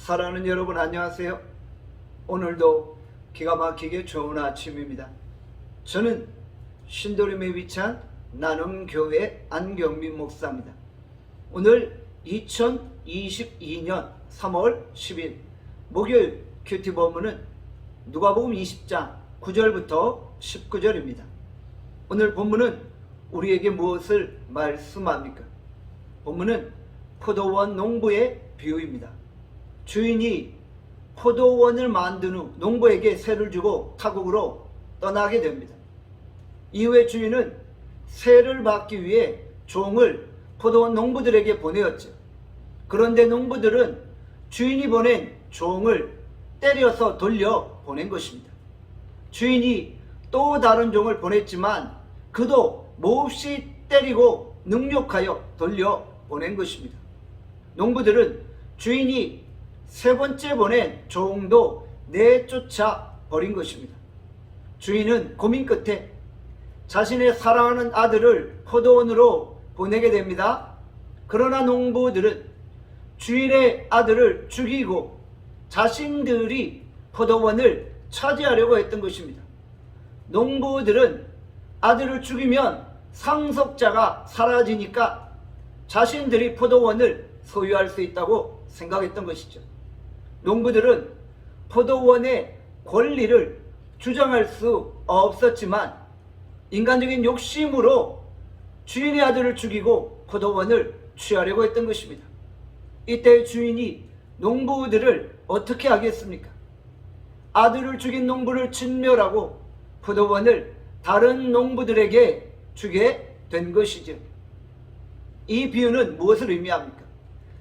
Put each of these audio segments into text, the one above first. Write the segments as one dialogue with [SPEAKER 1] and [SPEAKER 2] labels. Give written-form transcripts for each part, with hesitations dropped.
[SPEAKER 1] 사랑하는 여러분 안녕하세요. 오늘도 기가 막히게 좋은 아침입니다. 저는 신도림에 위치한 나눔교회 안경민 목사입니다. 오늘 2022년 3월 10일 목요일 큐티 본문은 누가복음 20장 9절부터 19절입니다. 오늘 본문은 우리에게 무엇을 말씀합니까? 본문은 포도원 농부의 비유입니다. 주인이 포도원을 만든 후 농부에게 세를 주고 타국으로 떠나게 됩니다. 이후에 주인은 세를 받기 위해 종을 포도원 농부들에게 보내었죠. 그런데 농부들은 주인이 보낸 종을 때려서 돌려 보낸 것입니다. 주인이 또 다른 종을 보냈지만 그도 몹시 때리고 능욕하여 돌려 보낸 것입니다. 농부들은 주인이 세 번째 보낸 종도 내쫓아 버린 것입니다. 주인은 고민 끝에 자신의 사랑하는 아들을 포도원으로 보내게 됩니다. 그러나 농부들은 주인의 아들을 죽이고 자신들이 포도원을 차지하려고 했던 것입니다. 농부들은 아들을 죽이면 상속자가 사라지니까 자신들이 포도원을 소유할 수 있다고 생각했던 것이죠. 농부들은 포도원의 권리를 주장할 수 없었지만 인간적인 욕심으로 주인의 아들을 죽이고 포도원을 취하려고 했던 것입니다. 이때 주인이 농부들을 어떻게 하겠습니까? 아들을 죽인 농부를 진멸하고 포도원을 다른 농부들에게 주게 된 것이죠. 이 비유는 무엇을 의미합니까?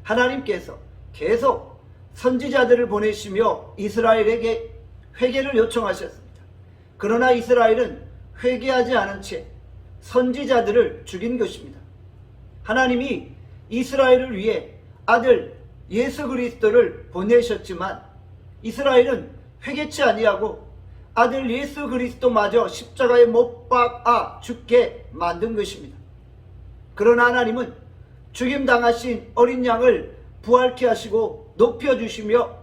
[SPEAKER 1] 하나님께서 계속 선지자들을 보내시며 이스라엘에게 회개를 요청하셨습니다. 그러나 이스라엘은 회개하지 않은 채 선지자들을 죽인 것입니다. 하나님이 이스라엘을 위해 아들 예수 그리스도를 보내셨지만 이스라엘은 회개치 아니하고 아들 예수 그리스도마저 십자가에 못 박아 죽게 만든 것입니다. 그러나 하나님은 죽임당하신 어린 양을 부활케 하시고 높여주시며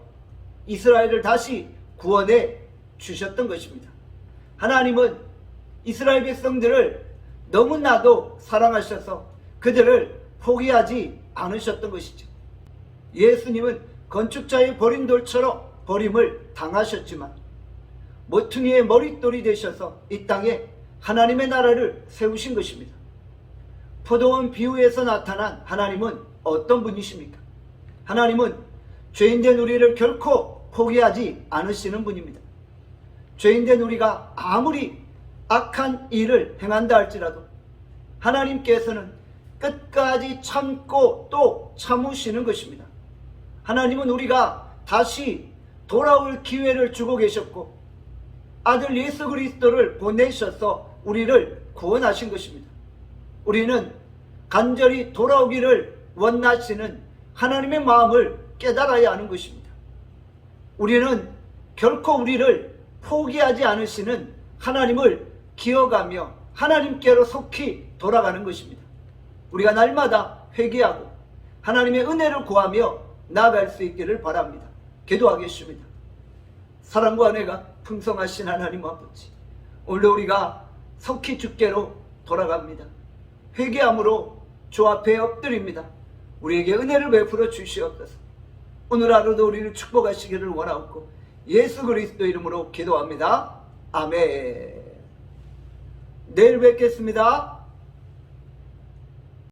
[SPEAKER 1] 이스라엘을 다시 구원해 주셨던 것입니다. 하나님은 이스라엘 백성들을 너무나도 사랑하셔서 그들을 포기하지 않으셨던 것이죠. 예수님은 건축자의 버린 돌처럼 버림을 당하셨지만 모퉁이의 머릿돌이 되셔서 이 땅에 하나님의 나라를 세우신 것입니다. 포도원 비유에서 나타난 하나님은 어떤 분이십니까? 하나님은 죄인된 우리를 결코 포기하지 않으시는 분입니다. 죄인된 우리가 아무리 악한 일을 행한다 할지라도 하나님께서는 끝까지 참고 또 참으시는 것입니다. 하나님은 우리가 다시 돌아올 기회를 주고 계셨고 아들 예수 그리스도를 보내셔서 우리를 구원하신 것입니다. 우리는 간절히 돌아오기를 원하시는 하나님의 마음을 깨달아야 하는 것입니다. 우리는 결코 우리를 포기하지 않으시는 하나님을 기억하며 하나님께로 속히 돌아가는 것입니다. 우리가 날마다 회개하고 하나님의 은혜를 구하며 나아갈 수 있기를 바랍니다. 기도하겠습니다. 사랑과 은혜가 풍성하신 하나님 아버지, 오늘도 우리가 속히 주께로 돌아갑니다. 회개함으로 주 앞에 엎드립니다. 우리에게 은혜를 베풀어 주시옵소서. 오늘 하루도 우리를 축복하시기를 원하옵고 예수 그리스도 이름으로 기도합니다. 아멘. 내일 뵙겠습니다.